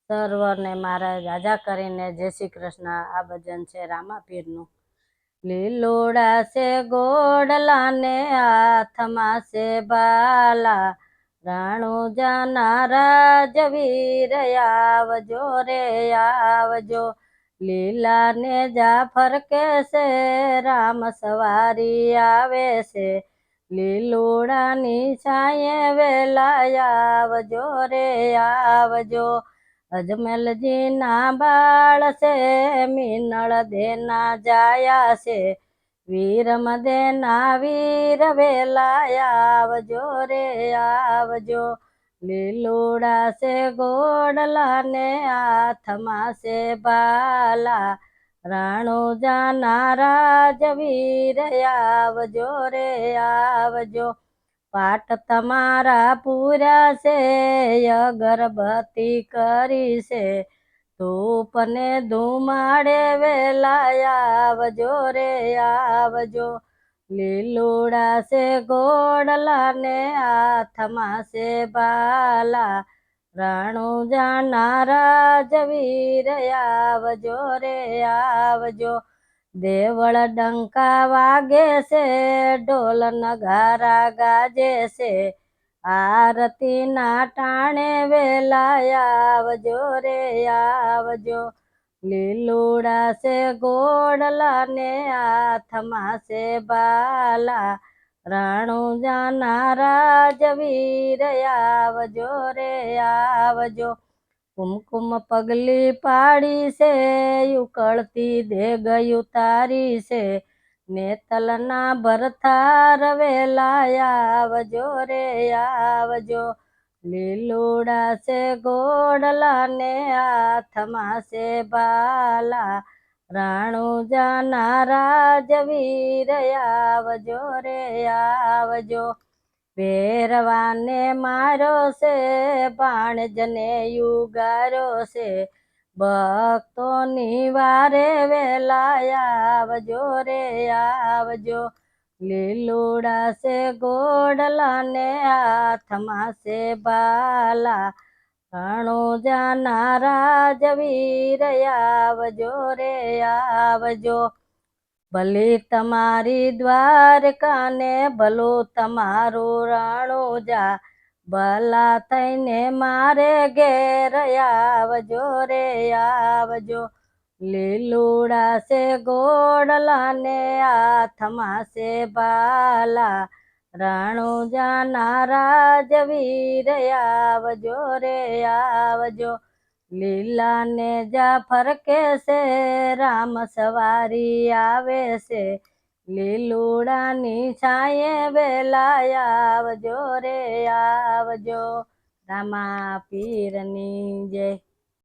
સર્વને મારા રાજા કરીને જય શ્રી કૃષ્ણ। આ ભજન છે રામાપીરનું। લીલોડા છે ગોડલા ને હાથમાં છે બાલા, રાણુજાના રાજવીર આવજો રે આવજો। લીલા ને જાફર કે છે રામ સવારી આવે છે, લીલોડાની છાંયે વેલા આવજો રે આવજો। અજમલજી ના બાળ છે મીનળ દેના જાયા છે, વીરમ દેના વીર વેલા આવજો રે આવજો। લીલોડા છે ગોડલા ને હાથમાં છે બાલા, રાણુજાના રાજવીર આવજો રે આવજો। પાટ તમારા પૂર્યા છે અગરબત્તી કરી છે, ધૂપ ને ધુમાડે વેલા આવજો રે આવજો। લીલોડા છે ગોડલા ને હાથમાં છે બાલા, રાણુજાના રાજવીર આવજો રે આવજો। દેવળ ડંકા વાગે છે ઢોલ નગારા ગાજે છે, આરતી ના ટાણે વેલા આવજો રે આવજો। લીલોડા છે ગોડલા ને હાથમાં છે બાલા, રાણુજાના રાજવીર આવજો રે આવજો। કુમકુમ પગલી પાડી છે ઉકળતી દેગ ઉતારી છે, નેતલના ભરથાર વેલા આવજો રે આવજો। લીલોડા છે ગોડલા ને હાથમાં છે બાલા, રાણુજાના રાજવીર આવજો રે આવજો। ભેરવાને મારો છે ભાણજને યુગારો છે, ભક્તોની વારે વેલા આવજો રે આવજો। લીલોડા છે ગોડલા ને હાથમાં છે બાલા, રાણુજાના રાજવીર આવજો રે આવજો। ભલી તમારી દ્વારકા ને ભલું તમારું રાણુજા, ભલા થઈને મારે ઘેર આવજો રે આવજો। લીલોડા છે ગોડલા ને હાથમાં છે બાલા, રાણુજાના રાજવીર આવજો રે આવજો। લીલા ને જાફર કે છે રામ સવારી આવે છે, લીલોડાની છાંયે વેલા આવજો રે આવજો। રામાપીરની જય।